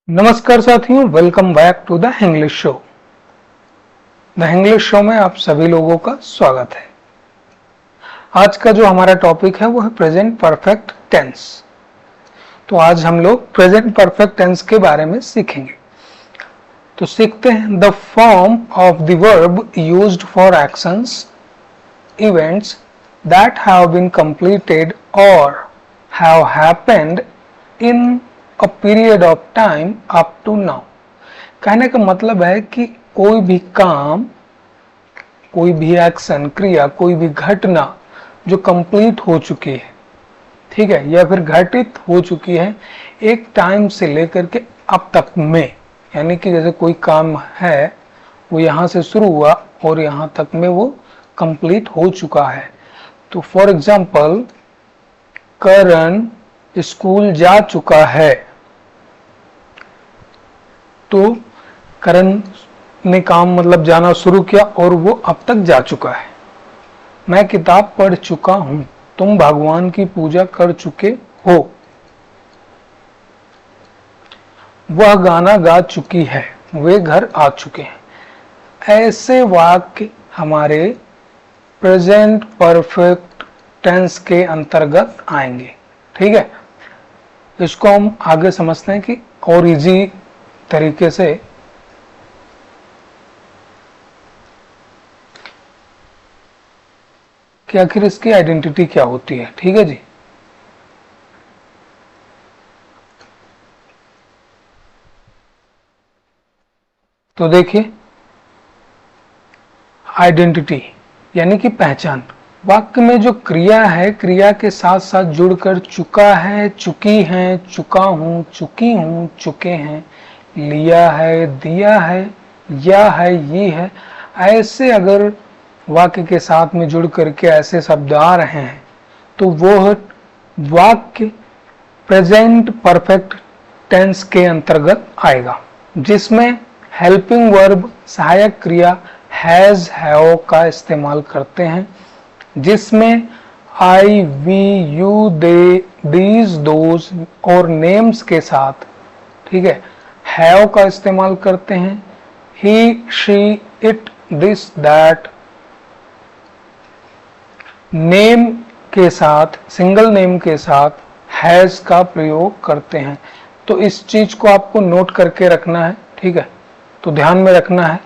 नमस्कार साथियों, welcome back to the English show. The English show में आप सभी लोगों का स्वागत है। आज का जो हमारा टॉपिक है वो है प्रेजेंट परफेक्ट टेंस। तो आज हम लोग प्रेजेंट परफेक्ट टेंस के बारे में सीखेंगे। तो सीखते हैं। The form of the verb used for actions events that have been completed और have happened in a period of time up to now। कहने का मतलब है कि कोई भी काम, कोई भी एक्शन, क्रिया, कोई भी घटना जो कंप्लीट हो चुकी है, ठीक है, या फिर घटित हो चुकी है एक टाइम से लेकर के अब तक में, यानी कि जैसे कोई काम है वो यहाँ से शुरू हुआ और यहाँ तक में वो कंप्लीट हो चुका है। तो फॉर एग्जाम्पल, करण स्कूल जा चुका है। तो करण ने काम मतलब जाना शुरू किया और वो अब तक जा चुका है। मैं किताब पढ़ चुका हूं। तुम भगवान की पूजा कर चुके हो। वह गाना गा चुकी है। वे घर आ चुके हैं। ऐसे वाक्य हमारे प्रेजेंट परफेक्ट टेंस के अंतर्गत आएंगे। ठीक है, इसको हम आगे समझते हैं कि और इजी तरीके से कि आखिर इसकी आइडेंटिटी क्या होती है। ठीक है जी। तो देखिए, आइडेंटिटी यानी कि पहचान। वाक्य में जो क्रिया है, क्रिया के साथ साथ जुड़कर चुका है, चुकी है, चुका हूं, चुकी हूं, चुके हैं, लिया है, दिया है, या है, ये है, ऐसे अगर वाक्य के साथ में जुड़ करके ऐसे शब्द आ रहे हैं तो वो वाक्य प्रेजेंट परफेक्ट टेंस के अंतर्गत आएगा, जिसमें हेल्पिंग वर्ब सहायक क्रिया हैज, हैव का इस्तेमाल करते हैं, जिसमें I, we, you, they, these, those और नेम्स के साथ, ठीक है, हैव का इस्तेमाल करते हैं। He, she, it, this, that name के साथ, सिंगल नेम के साथ हैज का प्रयोग करते हैं। तो इस चीज को आपको नोट करके रखना है। ठीक है, तो ध्यान में रखना है।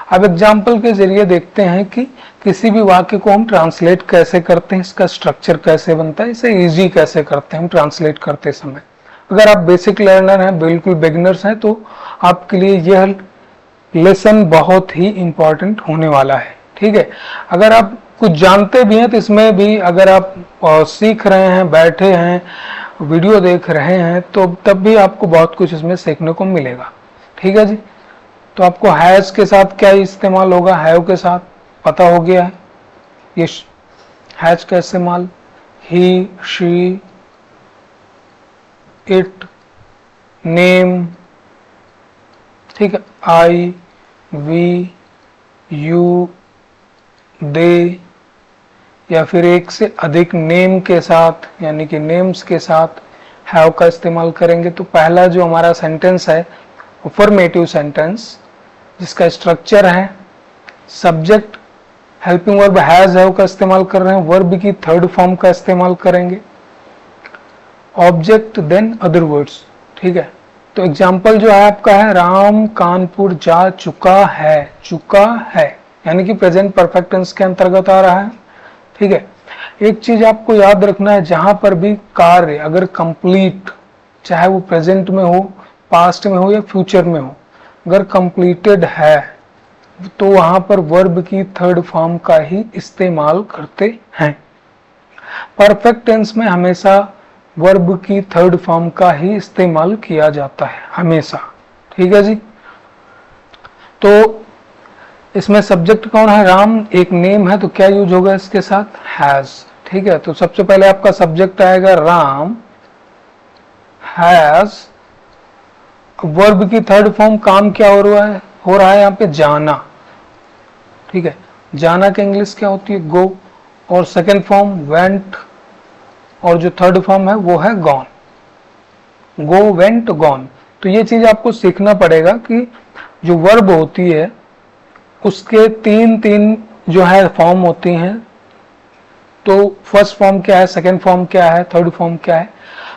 अब एग्जाम्पल के जरिए देखते हैं कि किसी भी वाक्य को हम ट्रांसलेट कैसे करते हैं, इसका स्ट्रक्चर कैसे बनता है, इसे इजी कैसे करते हैं हम ट्रांसलेट करते समय। अगर आप बेसिक लर्नर हैं, बिल्कुल बिगिनर्स हैं, तो आपके लिए यह लेसन बहुत ही इंपॉर्टेंट होने वाला है। ठीक है, अगर आप कुछ जानते भी हैं तो इसमें भी अगर आप सीख रहे हैं, बैठे हैं, वीडियो देख रहे हैं, तो तब भी आपको बहुत कुछ इसमें सीखने को मिलेगा। ठीक है जी। तो आपको हैज के साथ क्या इस्तेमाल होगा, हैव के साथ पता हो गया है। ये हैज का इस्तेमाल ही, शी, इट, नेम, ठीक है, आई, वी, यू, दे, या फिर एक से अधिक नेम के साथ यानी कि नेम्स के साथ हैव का इस्तेमाल करेंगे। तो पहला जो हमारा सेंटेंस है अफर्मेटिव सेंटेंस, जिसका स्ट्रक्चर है subject helping verb has, have का इस्तेमाल कर रहे हैं, वर्ब की थर्ड फॉर्म का इस्तेमाल करेंगे, ऑब्जेक्ट देन अदर वर्ड्स। ठीक है, तो एग्जाम्पल जो है आपका है राम कानपुर जा चुका है। चुका है यानी कि प्रेजेंट परफेक्ट टेंस के अंतर्गत आ रहा है। ठीक है, एक चीज आपको याद रखना है, जहां पर भी कार्य अगर कंप्लीट, चाहे वो प्रेजेंट में हो, पास्ट में हो या फ्यूचर में हो, अगर कंप्लीटेड है तो वहां पर वर्ब की थर्ड फॉर्म का ही इस्तेमाल करते हैं। परफेक्ट टेंस में हमेशा वर्ब की थर्ड फॉर्म का ही इस्तेमाल किया जाता है, हमेशा। ठीक है जी। तो इसमें सब्जेक्ट कौन है, राम, एक नेम है, तो क्या यूज होगा इसके साथ, हैज। ठीक है, तो सबसे पहले आपका सब्जेक्ट आएगा राम हैज, वर्ब की थर्ड फॉर्म काम क्या हो रहा है यहाँ पे, जाना। ठीक है, जाना के इंग्लिश क्या होती है, गो, और सेकेंड फॉर्म वेंट, और जो थर्ड फॉर्म है वो है गॉन। गो, वेंट, गॉन। तो ये चीज आपको सीखना पड़ेगा कि जो वर्ब होती है उसके तीन तीन जो है फॉर्म होती हैं। तो फर्स्ट फॉर्म क्या है, सेकंड फॉर्म क्या है, थर्ड फॉर्म क्या है।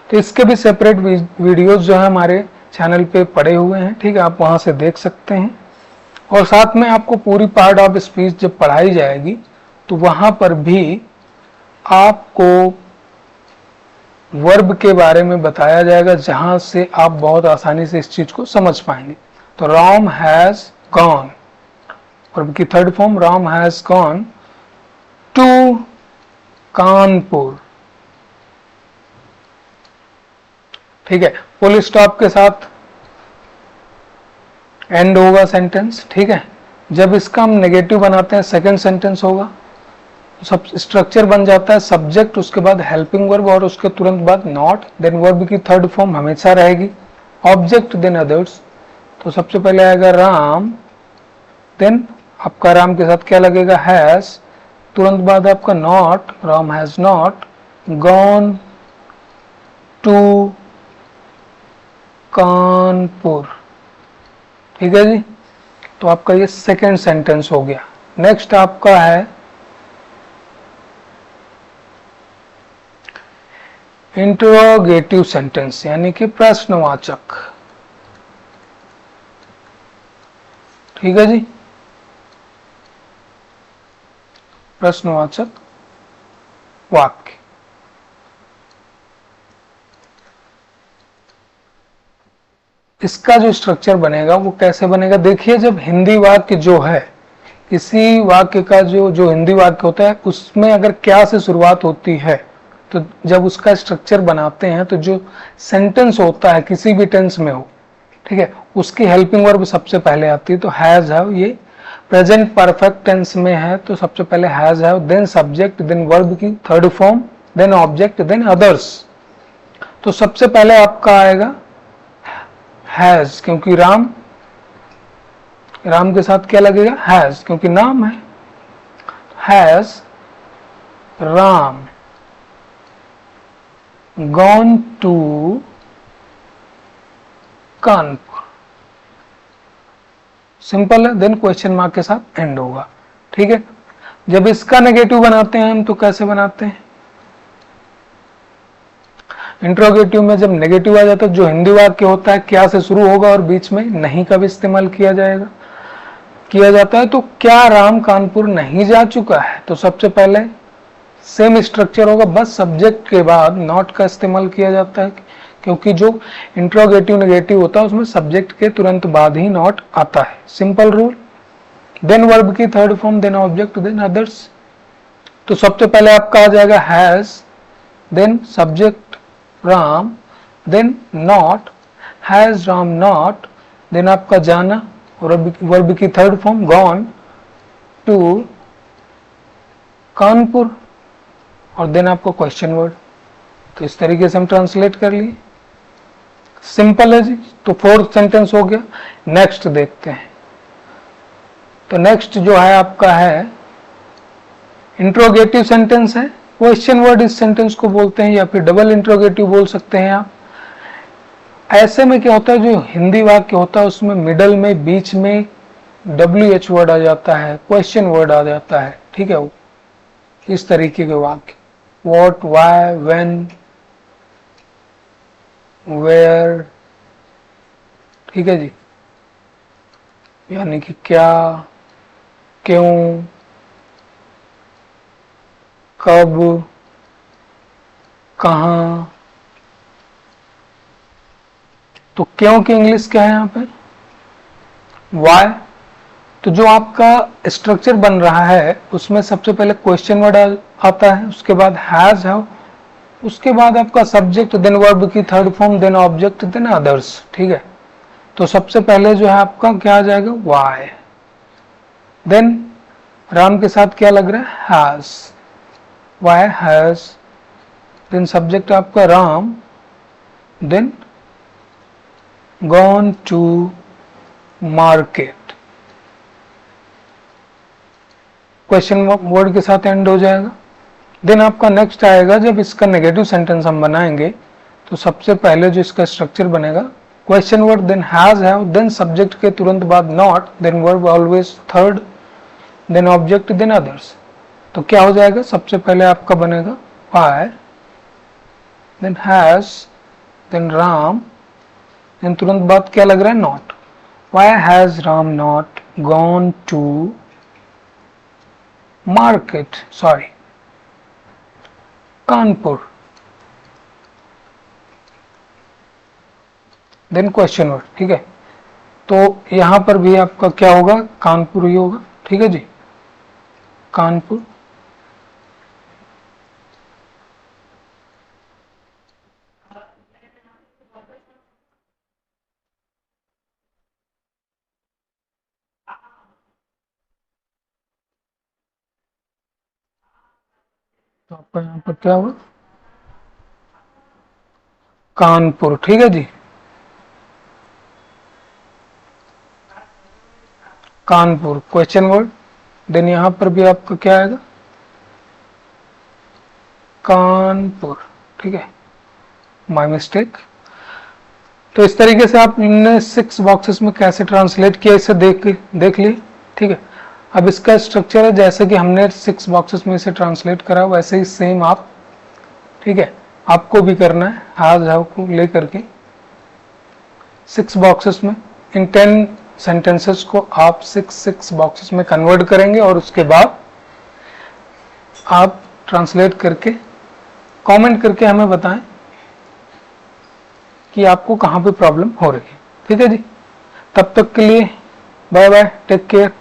तो इसके भी सेपरेट वीडियोस जो है हमारे चैनल पे पड़े हुए हैं, ठीक है, आप वहां से देख सकते हैं। और साथ में आपको पूरी पार्ट ऑफ स्पीच जब पढ़ाई जाएगी तो वहां पर भी आपको वर्ब के बारे में बताया जाएगा, जहां से आप बहुत आसानी से इस चीज को समझ पाएंगे। तो राम हैज गॉन, वर्ब की third form Ram has gone to Kanpur, ठीक है, फुल स्टॉप के साथ एंड होगा सेंटेंस, ठीक है। जब इसका हम नेगेटिव बनाते हैं सेकंड सेंटेंस होगा, सब स्ट्रक्चर बन जाता है सब्जेक्ट, उसके बाद हेल्पिंग वर्ब और उसके तुरंत बाद नॉट, देन वर्ब की थर्ड फॉर्म हमेशा रहेगी ऑब्जेक्ट, देन अदर्स। तो सबसे पहले आएगा राम, देन आपका राम के साथ क्या लगेगा, हैज, तुरंत बाद आपका not, Ram has not gone to Kanpur, ठीक है जी। तो आपका ये सेकेंड सेंटेंस हो गया। नेक्स्ट आपका है इंटरोगेटिव सेंटेंस, यानी कि प्रश्नवाचक, ठीक है जी, प्रश्नवाचक वाक्य। इसका जो स्ट्रक्चर बनेगा वो कैसे बनेगा, देखिए जब हिंदी वाक्य जो है, इसी वाक्य का जो हिंदी वाक्य होता है उसमें अगर क्या से शुरुआत होती है, तो जब उसका स्ट्रक्चर बनाते हैं तो जो सेंटेंस होता है किसी भी टेंस में हो, ठीक है, उसकी हेल्पिंग वर्ब सबसे पहले आती है। तो हैज हैव, ये प्रेजेंट परफेक्ट टेंस में है तो सबसे पहले has have, then subject, then verb की third form, then object, then others. तो सबसे पहले आपका आएगा हैज, क्योंकि राम के साथ क्या लगेगा, हैज, क्योंकि नाम है। Has Ram gone to Kanpur, simple है। देन क्वेश्चन मार्क के साथ एंड होगा, ठीक है। जब इसका नेगेटिव बनाते हैं हम तो कैसे बनाते हैं, इंट्रोगेटिव में जब नेगेटिव आ जाता है, जो हिंदी वाक्य होता है क्या से शुरू होगा और बीच में नहीं का भी इस्तेमाल किया जाता है। तो क्या राम कानपुर नहीं जा चुका है, तो सबसे पहले सेम स्ट्रक्चर होगा, बस सब्जेक्ट के बाद नॉट का इस्तेमाल किया जाता है, क्योंकि जो इंट्रोगेटिव नेगेटिव होता है उसमें सब्जेक्ट के तुरंत बाद ही नॉट आता है, सिंपल रूल। देन वर्ब की third form, then object, then others. तो सबसे पहले आपका आ जाएगा has, then subject Ram, then not, has Ram not, then आपका जाना, वर्ब की third form gone to Kanpur, और देन आपको क्वेश्चन वर्ड। तो इस तरीके से हम ट्रांसलेट कर लिए, सिंपल है जी। तो फोर्थ सेंटेंस हो गया। नेक्स्ट देखते हैं। तो नेक्स्ट जो है आपका है इंट्रोगेटिव सेंटेंस है, क्वेश्चन वर्ड इस सेंटेंस को बोलते हैं, या फिर डबल इंट्रोगेटिव बोल सकते हैं आप। ऐसे में क्या होता है, जो हिंदी वाक्य होता है उसमें मिडल में, बीच में WH वर्ड आ जाता है, क्वेश्चन वर्ड आ जाता है, ठीक है, वो इस तरीके के वाक्य, व्हाट, व्हाई, व्हेन, वेयर, ठीक है जी, यानी कि क्या, क्यों, कब, कहां। तो क्यों की इंग्लिश क्या है यहां पे, वाई। तो जो आपका स्ट्रक्चर बन रहा है उसमें सबसे पहले क्वेश्चन वर्ड आता है, उसके बाद हैज हैव, उसके बाद आपका सब्जेक्ट, देन वर्ब की third form, then object, then others, ठीक है। तो सबसे पहले जो है आपका क्या आ जाएगा, वाई, देन राम के साथ क्या लग रहा है, has, why has, then subject आपका Ram, then gone to market, question word के साथ एंड हो जाएगा। देन आपका नेक्स्ट आएगा, जब इसका नेगेटिव सेंटेंस हम बनाएंगे तो सबसे पहले जो इसका स्ट्रक्चर बनेगा, question word, then has, have, then subject के तुरंत बाद not, then verb always third, then object, then others. तो क्या हो जाएगा, सबसे पहले आपका बनेगा why, then has, then Ram, then तुरंत बाद क्या लग रहा है, not. why has Ram not gone to market, sorry, Kanpur, then question word. ठीक है, तो यहां पर भी आपका क्या होगा, कानपुर ही होगा। ठीक है जी, कानपुर। तो आपका यहां पर क्या होगा, कानपुर। ठीक है जी, कानपुर, क्वेश्चन वर्ड, देन यहां पर भी आपका क्या आएगा, कानपुर। ठीक है, माय मिस्टेक। तो इस तरीके से आप इनने 6 बॉक्सेस में कैसे ट्रांसलेट किया इसे देख लिए। ठीक है, अब इसका स्ट्रक्चर है जैसे कि हमने 6 बॉक्सेस में इसे ट्रांसलेट करा वैसे ही सेम आप, ठीक है, आपको भी करना है। हैज, हैव को लेकर के 6 बॉक्सेस में, इन 10 सेंटेंसेस को आप 6 बॉक्सेस में कन्वर्ट करेंगे और उसके बाद आप ट्रांसलेट करके कमेंट करके हमें बताएं कि आपको कहां पे प्रॉब्लम हो रही है। ठीक है जी, तब तक के लिए बाय बाय, टेक केयर।